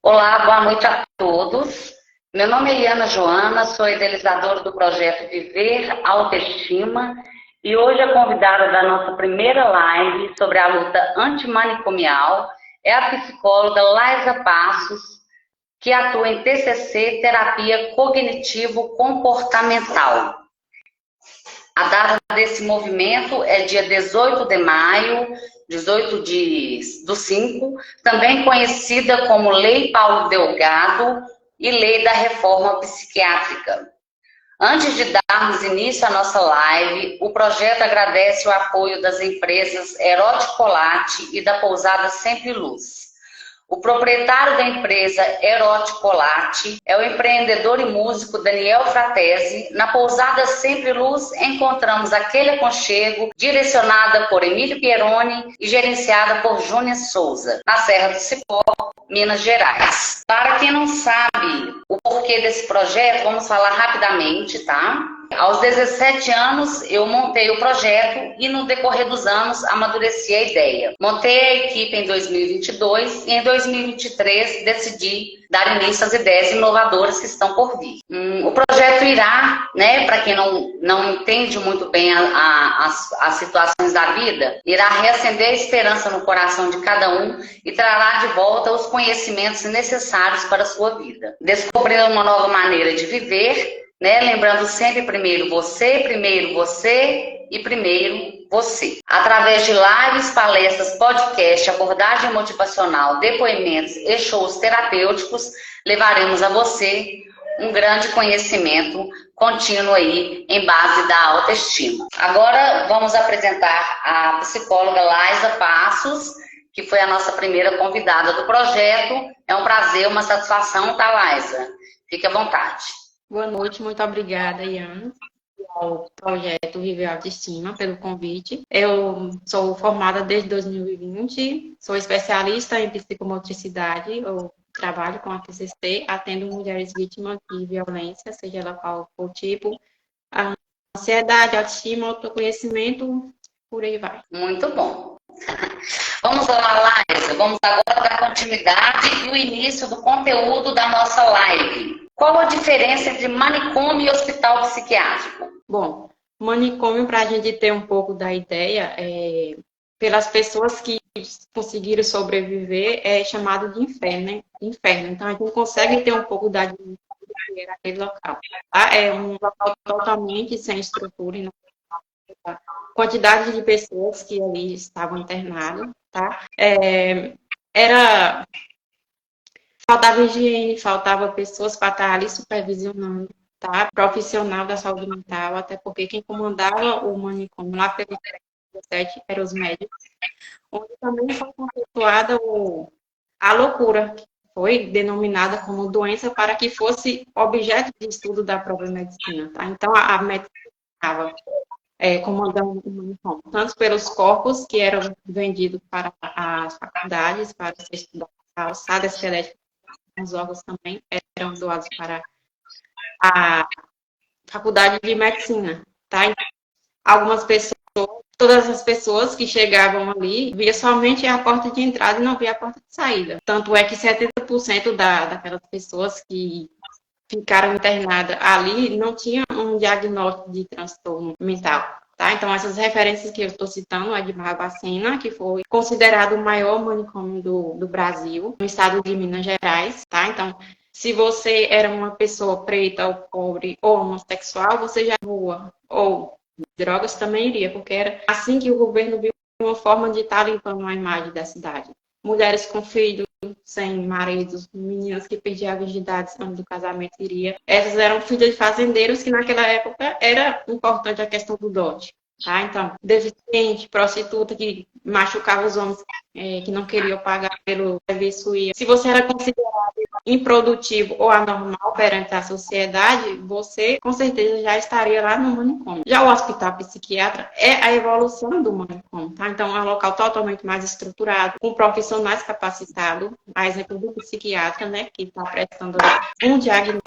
Olá, boa noite a todos. Meu nome é Iana Joana, sou idealizadora do projeto Viver Autoestima e hoje a convidada da nossa primeira live sobre a luta antimanicomial é a psicóloga Laisa Passos, que atua em TCC, Terapia Cognitivo-Comportamental. A data desse movimento é dia 18 de maio, 18/5, também conhecida como Lei Paulo Delgado e Lei da Reforma Psiquiátrica. Antes de darmos início à nossa live, o projeto agradece o apoio das empresas Eroticolate e da Pousada Sempre Luz. O proprietário da empresa Eroticolate é o empreendedor e músico Daniel Fratesi. Na Pousada Sempre Luz encontramos aquele aconchego direcionada por Emílio Pieroni e gerenciada por Júnior Souza, na Serra do Cipó, Minas Gerais. Para quem não sabe o porquê desse projeto, vamos falar rapidamente, tá? Aos 17 anos, eu montei o projeto e no decorrer dos anos amadureci a ideia. Montei a equipe em 2022 e em 2023 decidi dar início às ideias inovadoras que estão por vir. O projeto irá, para quem não entende muito bem as situações da vida, irá reacender a esperança no coração de cada um e trará de volta os conhecimentos necessários para a sua vida. Descobrindo uma nova maneira de viver, lembrando sempre primeiro você e primeiro você. Através de lives, palestras, podcast, abordagem motivacional, depoimentos e shows terapêuticos, levaremos a você um grande conhecimento contínuo aí em base da autoestima. Agora vamos apresentar a psicóloga Laisa Passos, que foi a nossa primeira convidada do projeto. É um prazer, uma satisfação, tá, Laisa? Fique à vontade. Boa noite, muito obrigada, Iana, ao projeto Viver Autoestima, pelo convite. Eu sou formada desde 2020, sou especialista em psicomotricidade, eu trabalho com a TCC, atendo mulheres vítimas de violência, seja ela qual for o tipo, a ansiedade, autoestima, autoconhecimento, por aí vai. Muito bom. Vamos lá, Laisa, vamos agora dar continuidade e o início do conteúdo da nossa live. Qual a diferença entre manicômio e hospital psiquiátrico? Bom, manicômio, para a gente ter um pouco da ideia, pelas pessoas que conseguiram sobreviver, é chamado de inferno, né? Inferno. Então, a gente consegue ter um pouco da dimensão que era aquele local. Tá? É um local totalmente sem estrutura, e não quantidade de pessoas que ali estavam internadas, tá? Faltava higiene, faltava pessoas para estar ali supervisionando, tá? Profissional da saúde mental, até porque quem comandava o manicômio lá pelo 17 eram os médicos, onde também foi conceituada a loucura, que foi denominada como doença para que fosse objeto de estudo da própria medicina, tá? Então, a medicina estava comandando o manicômio, tanto pelos corpos que eram vendidos para as faculdades, para ser estudado a alçada esquelética. Os órgãos também eram doados para a faculdade de medicina, tá? Então, algumas pessoas, todas as pessoas que chegavam ali, via somente a porta de entrada e não via a porta de saída. Tanto é que 70% daquelas pessoas que ficaram internadas ali não tinham um diagnóstico de transtorno mental. Tá? Então, essas referências que eu estou citando é de Barbacena, que foi considerado o maior manicômio do Brasil, no estado de Minas Gerais. Tá? Então, se você era uma pessoa preta ou pobre ou homossexual, você já rua ou drogas também iria, porque era assim que o governo viu uma forma de estar limpando a imagem da cidade. Mulheres com filhos, sem maridos, meninas que perdiam a virgindade antes do casamento iria. Essas eram filhas de fazendeiros que naquela época era importante a questão do dote. Tá? Então, deficiente, prostituta que machucava os homens que não queriam pagar pelo serviço. Se você era considerado improdutivo ou anormal perante a sociedade, você com certeza já estaria lá no manicômio. Já o hospital psiquiatra é a evolução do manicômio, tá? Então é um local totalmente mais estruturado, com profissionais capacitados, a exemplo do psiquiatra, né, que está prestando um diagnóstico,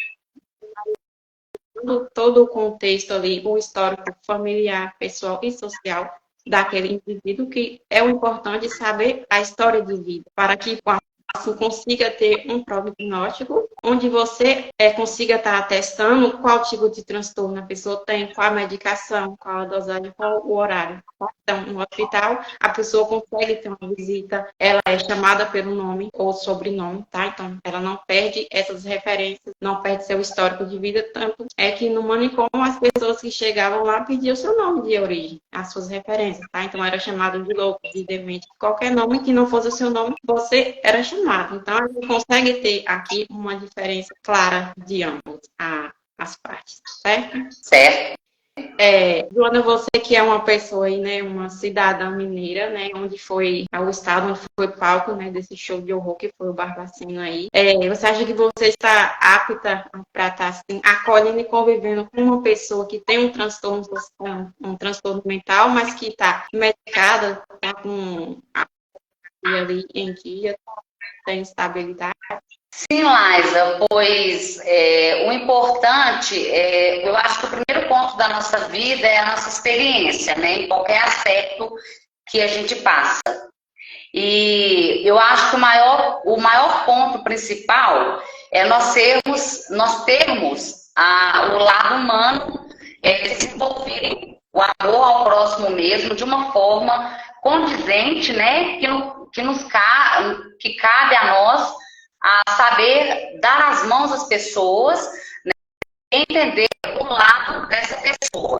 todo o contexto ali, o histórico familiar, pessoal e social daquele indivíduo, que é o importante saber a história de vida, para que assim, consiga ter um prognóstico, onde você consiga estar atestando qual tipo de transtorno a pessoa tem, qual a medicação, qual a dosagem, qual o horário. Então, no hospital, a pessoa consegue ter uma visita, ela é chamada pelo nome ou sobrenome, tá? Então, ela não perde essas referências, não perde seu histórico de vida, tanto é que no manicômio as pessoas que chegavam lá pediam seu nome de origem, as suas referências, tá? Então, era chamado de louco, de demente, qualquer nome que não fosse o seu nome, você era chamado. Então, a gente consegue ter aqui uma diferença clara de ambos as partes, certo? Certo. Joana, você que é uma pessoa aí, né, uma cidadã mineira, né, onde foi o estado onde foi palco, né, desse show de horror que foi o Barbacena aí. Você acha que você está apta para estar assim, acolhendo e convivendo com uma pessoa que tem um transtorno social, um transtorno mental, mas que está medicada, está com a ali em dia, tem estabilidade? Sim, Laisa, pois o importante, eu acho que o primeiro ponto da nossa vida é a nossa experiência, né, em qualquer aspecto que a gente passa. E eu acho que o maior ponto principal é nós termos o lado humano desenvolver o amor ao próximo mesmo de uma forma condizente, né, que cabe a nós a saber dar as mãos às pessoas, né, e entender o lado dessa pessoa.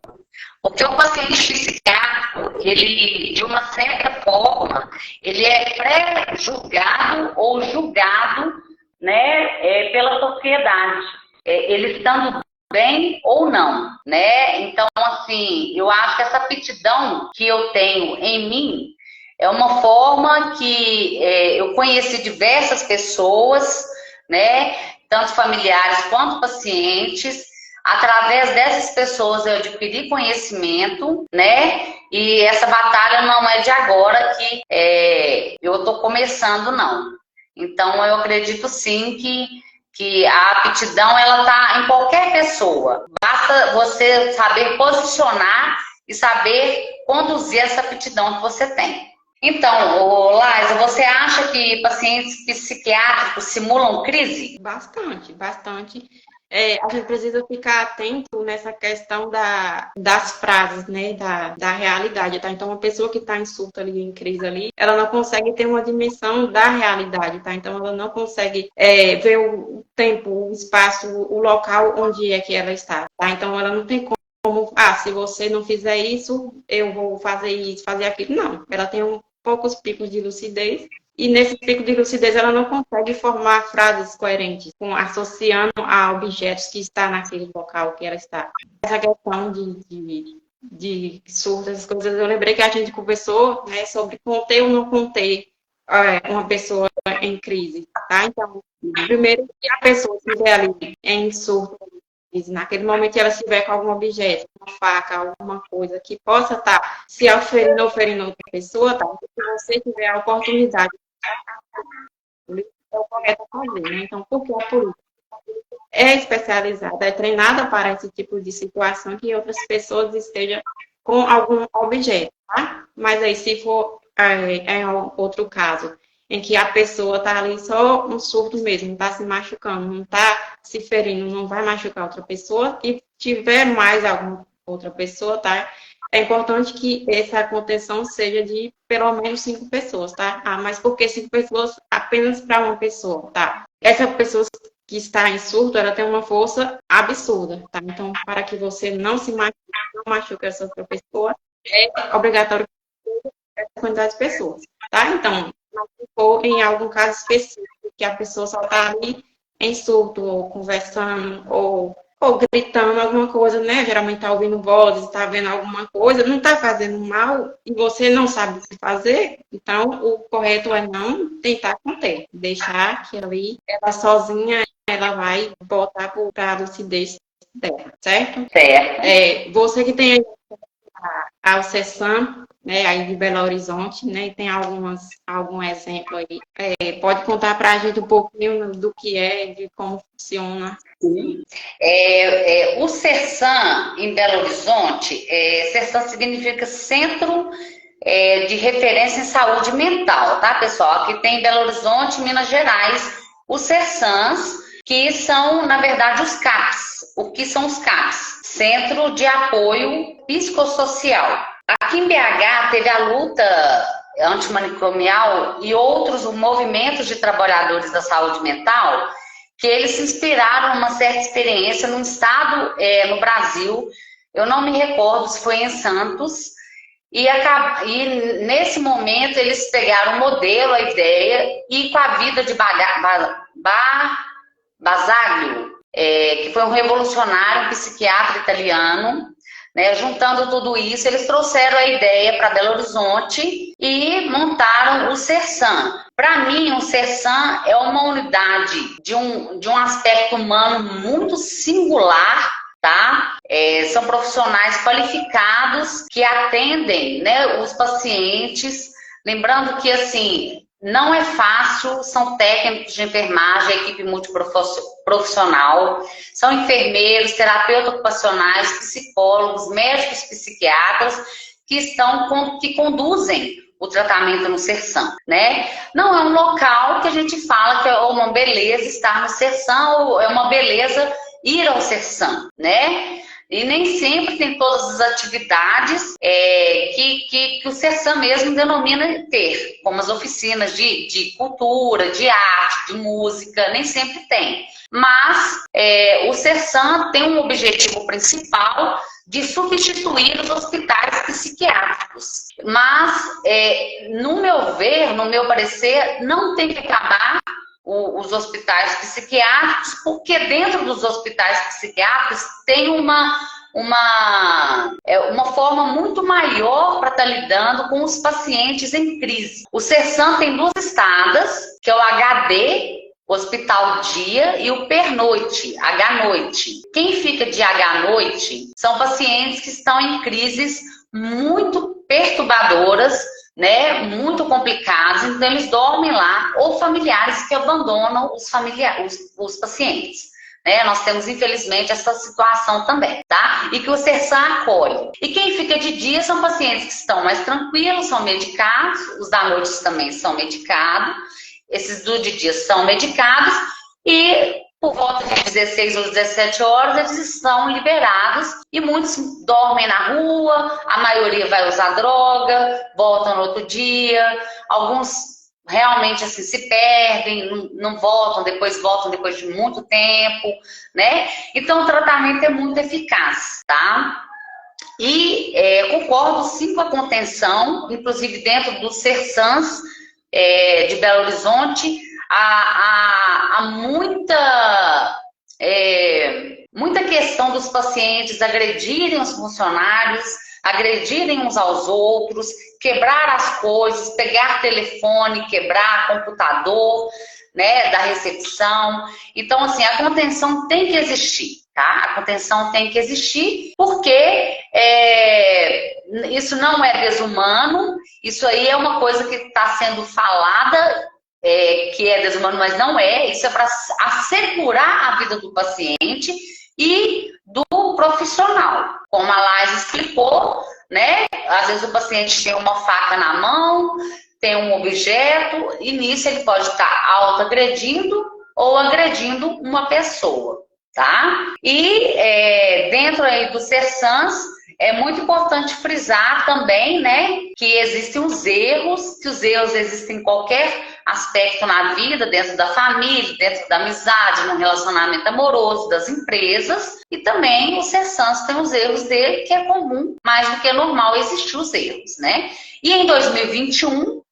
Porque o paciente psiquiátrico, ele, de uma certa forma, ele é pré-julgado ou julgado, né, pela sociedade, ele estando bem ou não, né? Então, assim, eu acho que essa aptidão que eu tenho em mim é uma forma que eu conheci diversas pessoas, né, tanto familiares quanto pacientes. Através dessas pessoas eu adquiri conhecimento, né? E essa batalha não é de agora que eu estou começando, não. Então, eu acredito sim que a aptidão, ela está em qualquer pessoa. Basta você saber posicionar e saber conduzir essa aptidão que você tem. Então, Laisa, você acha que pacientes psiquiátricos simulam crise? Bastante, bastante. A gente precisa ficar atento nessa questão das frases, né, da realidade, tá? Então, uma pessoa que está em surto ali, em crise ali, ela não consegue ter uma dimensão da realidade, tá? Então, ela não consegue ver o tempo, o espaço, o local onde é que ela está, tá? Então, ela não tem como, se você não fizer isso, eu vou fazer isso, fazer aquilo. Não, ela tem poucos picos de lucidez. E nesse pico de lucidez ela não consegue formar frases coerentes, associando a objetos que está naquele local que ela está. Essa questão de surtos, essas coisas, eu lembrei que a gente conversou, né, sobre conter ou não conter uma pessoa em crise, tá? Então, primeiro que a pessoa estiver ali em surto, naquele momento que ela estiver com algum objeto, uma faca, alguma coisa que possa estar se oferindo outra pessoa, tá? Se você tiver a oportunidade, é o correto a fazer, né? Então, por que a polícia é especializada, é treinada para esse tipo de situação que outras pessoas estejam com algum objeto, tá? Mas aí, se for outro caso, em que a pessoa está ali só um surto mesmo, não está se machucando, não está se ferindo, não vai machucar outra pessoa, e tiver mais alguma outra pessoa, tá? É importante que essa contenção seja de pelo menos 5 pessoas, tá? Mas por que 5 pessoas apenas para uma pessoa, tá? Essa pessoa que está em surto, ela tem uma força absurda, tá? Então, para que você não se machuque, não machuque essa outra pessoa, é obrigatório essa quantidade de pessoas, tá? Então, se for em algum caso específico, que a pessoa só está ali em surto, ou conversando, ou gritando alguma coisa, né? Geralmente está ouvindo vozes, está vendo alguma coisa, não está fazendo mal e você não sabe o que fazer, então o correto é não tentar conter, deixar que ali ela sozinha ela vai voltar para a lucidez dela, certo? Certo. Você que tem a CESAM, né, aí de Belo Horizonte, né, e tem algum exemplo aí. Pode contar para a gente um pouquinho do que é, de como funciona? Sim. O CERSAM em Belo Horizonte, CERSAM significa Centro de referência em saúde mental, tá, pessoal? Aqui tem Belo Horizonte, Minas Gerais, os CERSAMs, que são, na verdade, os CAPs. O que são os CAPs? Centro de Apoio Psicossocial. Aqui em BH teve a luta antimanicomial e outros movimentos de trabalhadores da saúde mental, que eles se inspiraram numa certa experiência num estado no Brasil, eu não me recordo se foi em Santos, e nesse momento eles pegaram o modelo, a ideia, e com a vida de Basaglio, que foi um revolucionário, um psiquiatra italiano, né, juntando tudo isso, eles trouxeram a ideia para Belo Horizonte e montaram o CERSAM. Para mim, o CERSAM é uma unidade de um aspecto humano muito singular, tá? São profissionais qualificados que atendem, né, os pacientes. Lembrando que, assim, não é fácil, são técnicos de enfermagem, equipe multiprofissional, são enfermeiros, terapeutas ocupacionais, psicólogos, médicos psiquiatras que conduzem o tratamento no CERSAM, né? Não é um local que a gente fala que é uma beleza estar no CERSAM, ou é uma beleza ir ao CERSAM, né? E nem sempre tem todas as atividades que o CERSAM mesmo denomina ter, como as oficinas de cultura, de arte, de música, nem sempre tem. Mas o CERSAM tem um objetivo principal de substituir os hospitais psiquiátricos. Mas, no meu ver, no meu parecer, não tem que acabar os hospitais psiquiátricos, porque dentro dos hospitais psiquiátricos tem uma forma muito maior para estar lidando com os pacientes em crise. O CERSAM tem duas estadas, que é o HD, Hospital Dia, e o Pernoite, H-Noite. Quem fica de H-Noite são pacientes que estão em crises muito perturbadoras, né, muito complicados, então eles dormem lá, ou familiares que abandonam os pacientes. Né? Nós temos, infelizmente, essa situação também, tá? E que o CERSAM acolhe. E quem fica de dia são pacientes que estão mais tranquilos, são medicados, os da noite também são medicados, esses do de dia são medicados, e por volta de 16 ou 17 horas eles estão liberados e muitos dormem na rua, a maioria vai usar droga, voltam no outro dia, alguns realmente assim se perdem, não voltam depois de muito tempo, né? Então o tratamento é muito eficaz, tá? E concordo sim com a contenção, inclusive dentro dos CERSAMs de Belo Horizonte, há muita questão dos pacientes agredirem os funcionários, agredirem uns aos outros, quebrar as coisas, pegar telefone, quebrar computador, né, da recepção. Então, assim, a contenção tem que existir, tá? A contenção tem que existir porque isso não é desumano, isso aí é uma coisa que está sendo falada, que é desumano, mas não é. Isso é para assegurar a vida do paciente e do profissional. Como a Laís explicou, né? Às vezes o paciente tem uma faca na mão, tem um objeto, e nisso ele pode estar autoagredindo ou agredindo uma pessoa, tá? E dentro aí do CERSAMs, é muito importante frisar também, né, que existem os erros, existem em qualquer aspecto na vida, dentro da família, dentro da amizade, no relacionamento amoroso, das empresas, e também o CERSAMs tem os erros dele, que é comum, mais do que normal existir os erros, né? E em 2021, o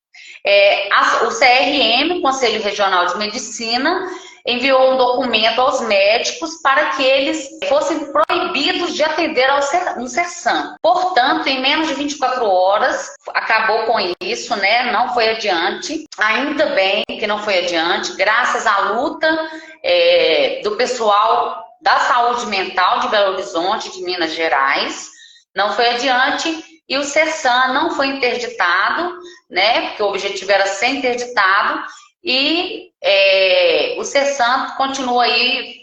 CRM, Conselho Regional de Medicina, enviou um documento aos médicos para que eles fossem proibidos de atender no CERSAM. Portanto, em menos de 24 horas, acabou com isso, né? Não foi adiante. Ainda bem que não foi adiante, graças à luta do pessoal da saúde mental de Belo Horizonte, de Minas Gerais. Não foi adiante e o CERSAM não foi interditado, né? Porque o objetivo era ser interditado. E o CERSAM continua aí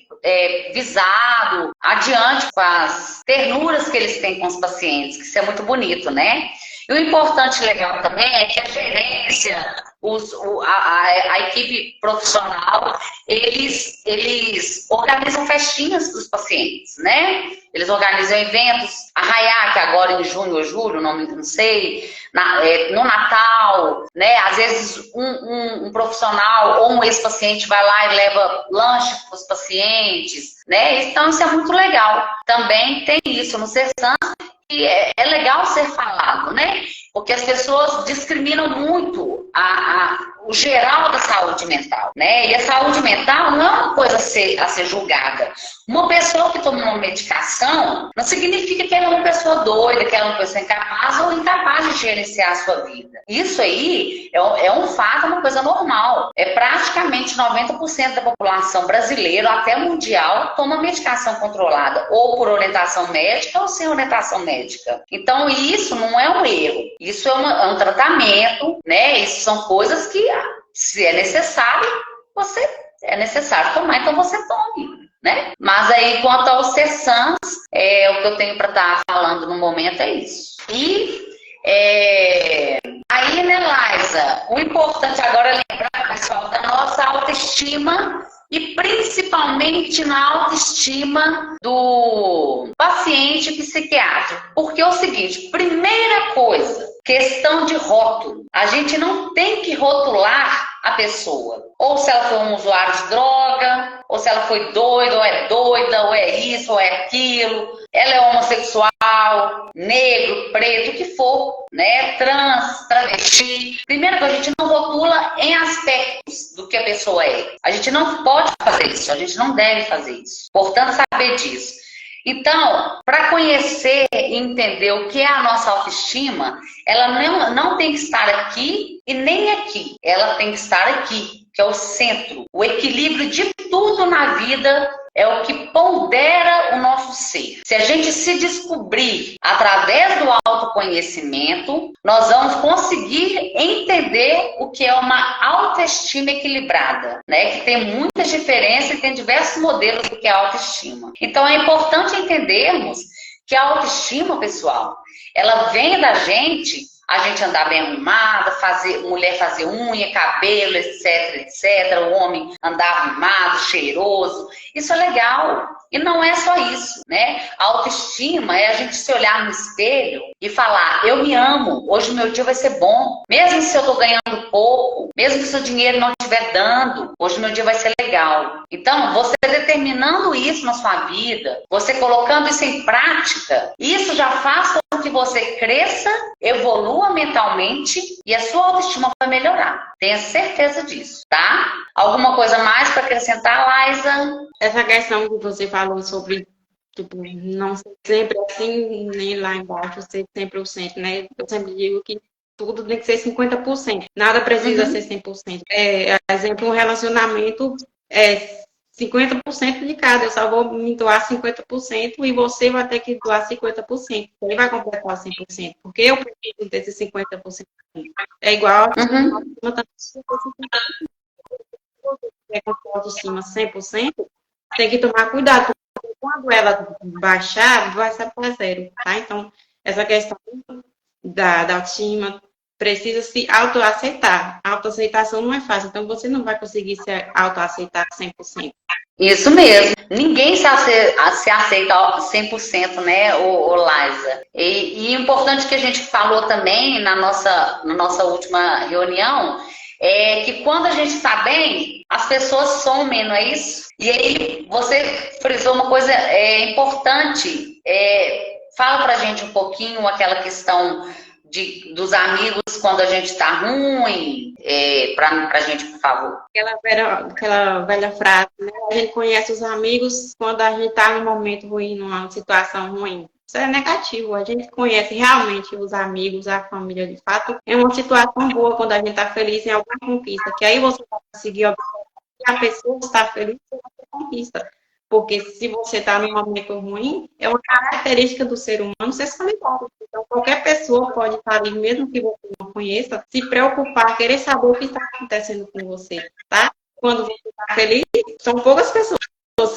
visado, adiante com as ternuras que eles têm com os pacientes, que isso é muito bonito, né? E o importante legal também é que a gerência, a equipe profissional, eles organizam festinhas dos pacientes, né? Eles organizam eventos, arraiá, que agora em junho ou julho, não sei, no Natal, né? Às vezes um profissional ou um ex-paciente vai lá e leva lanche para os pacientes, né? Então isso é muito legal. Também tem isso no CESAM, que é legal ser falado, né? Porque as pessoas discriminam muito o geral da saúde mental, né? E a saúde mental não é uma coisa a ser julgada. Uma pessoa que toma uma medicação não significa que ela é uma pessoa doida, que ela é uma pessoa incapaz ou incapaz de gerenciar a sua vida. Isso aí é um fato, uma coisa normal. É praticamente 90% da população brasileira, até mundial, toma medicação controlada, ou por orientação médica ou sem orientação médica. Então, isso não é um erro. Isso é um tratamento, né? Isso são coisas que, se é necessário, é necessário tomar, então você tome, né? Mas aí, quanto aos CESAMs, o que eu tenho para estar falando no momento é isso. E aí, né, Laisa, o importante agora é lembrar, pessoal, da nossa autoestima e principalmente na autoestima do paciente psiquiátrico. Porque é o seguinte, primeira coisa, questão de rótulo. A gente não tem que rotular a pessoa. Ou se ela foi um usuário de droga, ou se ela foi doida, ou é isso, ou é aquilo. Ela é homossexual, negro, preto, o que for, né? Trans, travesti. Primeiro que a gente não rotula em aspectos do que a pessoa é. A gente não pode fazer isso, a gente não deve fazer isso. Portanto, saber disso. Então, para conhecer e entender o que é a nossa autoestima, ela não tem que estar aqui e nem aqui. Ela tem que estar aqui, que é o centro. O equilíbrio de tudo na vida é o que pondera o nosso ser. Se a gente se descobrir através do autoconhecimento, nós vamos conseguir entender o que é uma autoestima equilibrada, né? Que tem muitas diferenças e tem diversos modelos do que é autoestima. Então é importante entendermos que a autoestima, pessoal, ela vem da gente, a gente andar bem arrumada, mulher fazer unha, cabelo, etc, o homem andar arrumado, cheiroso. Isso é legal. E não é só isso, né? A autoestima é a gente se olhar no espelho e falar, eu me amo, hoje o meu dia vai ser bom. Mesmo se eu tô ganhando pouco, mesmo que o seu dinheiro não estiver dando, hoje o meu dia vai ser legal. Então, você determinando isso na sua vida, você colocando isso em prática, isso já faz com que você cresça, evolua mentalmente e a sua autoestima vai melhorar. Tenha certeza disso, tá? Alguma coisa mais para acrescentar, Laisa? Essa questão que você falou sobre, tipo, não ser sempre assim, nem lá embaixo, ser sempre o centro, né? Eu sempre digo que tudo tem que ser 50%. Nada precisa ser 100%. Exemplo, um relacionamento é 50% de cada. Eu só vou me doar 50% e você vai ter que doar 50%. Ele vai completar 100%. Porque eu preciso desse 50%. É igual a com autoestima 100%, tem que tomar cuidado, porque quando ela baixar, vai ser para zero, tá? Então, essa questão da autoestima precisa se autoaceitar. A autoaceitação não é fácil, então você não vai conseguir se autoaceitar 100%. Isso mesmo. Ninguém se aceita 100%, né, o Laisa? E importante que a gente falou também na nossa última reunião, é que quando a gente está bem, as pessoas somem, não é isso? E aí você frisou uma coisa importante. Fala pra gente um pouquinho aquela questão dos amigos quando a gente está ruim, pra gente, por favor. Aquela velha frase, né? A gente conhece os amigos quando a gente está num momento ruim, numa situação ruim. Isso é negativo. A gente conhece realmente os amigos, a família, de fato. É uma situação boa quando a gente está feliz em alguma conquista, que aí você vai conseguir observar que a pessoa está feliz e você conquista. Porque se você está num momento ruim, é uma característica do ser humano ser solidário. Então, qualquer pessoa pode estar ali, mesmo que você não conheça, se preocupar, querer saber o que está acontecendo com você, tá? Quando você está feliz, são poucas pessoas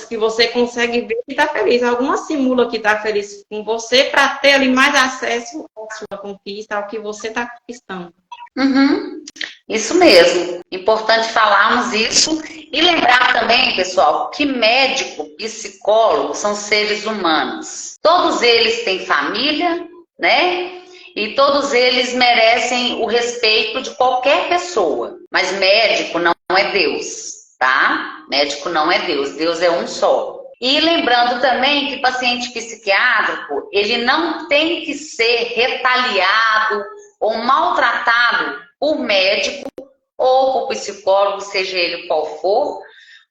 que você consegue ver que está feliz. Alguma simula que está feliz com você para ter ali mais acesso à sua conquista, ao que você está conquistando. Uhum. Isso mesmo. Importante falarmos isso e lembrar também, pessoal, que médico, psicólogo são seres humanos. Todos eles têm família, né? E todos eles merecem o respeito de qualquer pessoa. Mas médico não é Deus, tá? Médico não é Deus. Deus é um só. E lembrando também que paciente psiquiátrico, ele não tem que ser retaliado ou maltratado por médico ou por psicólogo, seja ele qual for,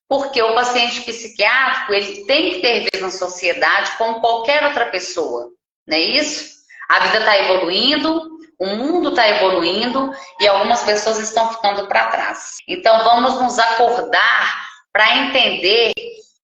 porque o paciente psiquiátrico, ele tem que ter vez na sociedade como qualquer outra pessoa, não é isso? A vida está evoluindo, o mundo está evoluindo e algumas pessoas estão ficando para trás. Então vamos nos acordar para entender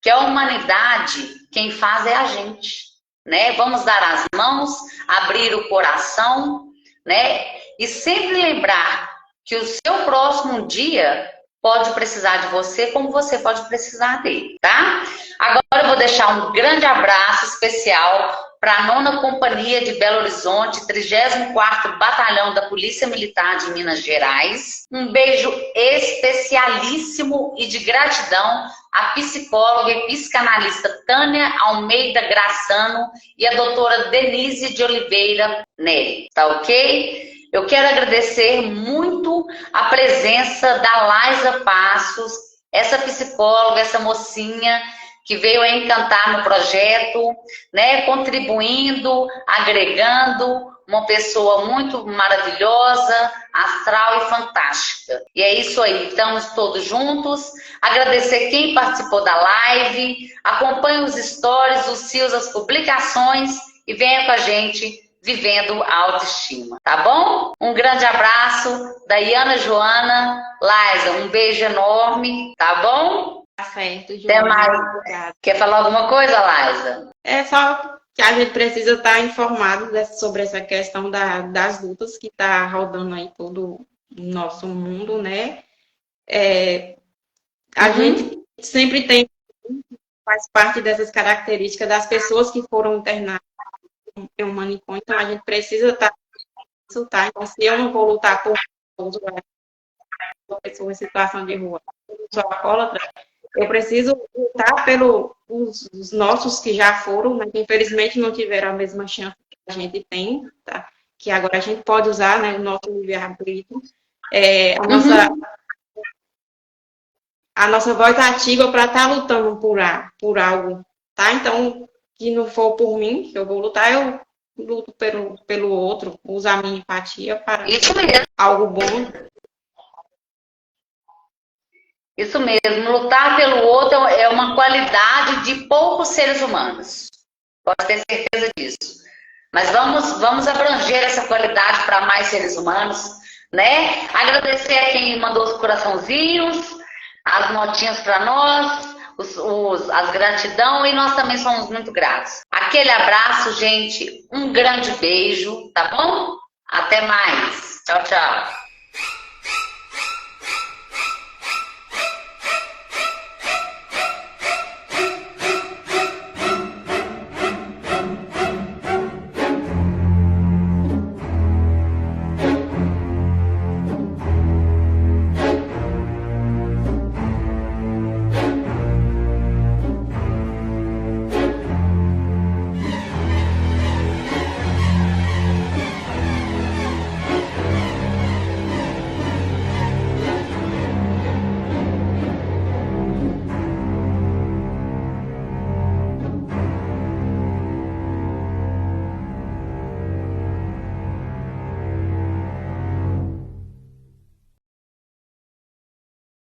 que a humanidade, quem faz é a gente, né? Vamos dar as mãos, abrir o coração, né? E sempre lembrar que o seu próximo dia pode precisar de você como você pode precisar dele, tá? Agora eu vou deixar um grande abraço especial para a 9ª Companhia de Belo Horizonte, 34º Batalhão da Polícia Militar de Minas Gerais. Um beijo especialíssimo e de gratidão à psicóloga e psicanalista Tânia Almeida Graçano e à doutora Denise de Oliveira Nery, tá ok? Eu quero agradecer muito a presença da Laisa Passos, essa psicóloga, essa mocinha que veio a encantar no projeto, né, contribuindo, agregando, uma pessoa muito maravilhosa, astral e fantástica. E é isso aí, estamos todos juntos. Agradecer quem participou da live, acompanhe os stories, os rios, as publicações e venha com a gente vivendo a autoestima, tá bom? Um grande abraço da Iana Joana. Laisa, um beijo enorme, tá bom? Tá certo, Joana. Até mais. Obrigada. Quer falar alguma coisa, Laisa? É só que a gente precisa estar informado sobre essa questão das lutas que está rodando aí todo o nosso mundo, né? A gente sempre faz parte dessas características das pessoas que foram internadas em um manicômio, então a gente precisa estar nisso, tá? Então, se eu não vou lutar por uma pessoa em situação de rua, eu sou alcoólatra, eu preciso lutar pelos nossos que já foram, mas que infelizmente não tiveram a mesma chance que a gente tem, tá? Que agora a gente pode usar, né, o nosso livre-arbítrio, a nossa voz ativa para estar lutando por algo, tá? Então, que não for por mim, que eu vou lutar, eu luto pelo outro, usar a minha empatia para algo bom. Isso mesmo, lutar pelo outro é uma qualidade de poucos seres humanos. Pode ter certeza disso. Mas vamos abranger essa qualidade para mais seres humanos, né? Agradecer a quem mandou os coraçãozinhos, as notinhas para nós, as gratidão, e nós também somos muito gratos. Aquele abraço, gente, um grande beijo, tá bom? Até mais. Tchau, tchau.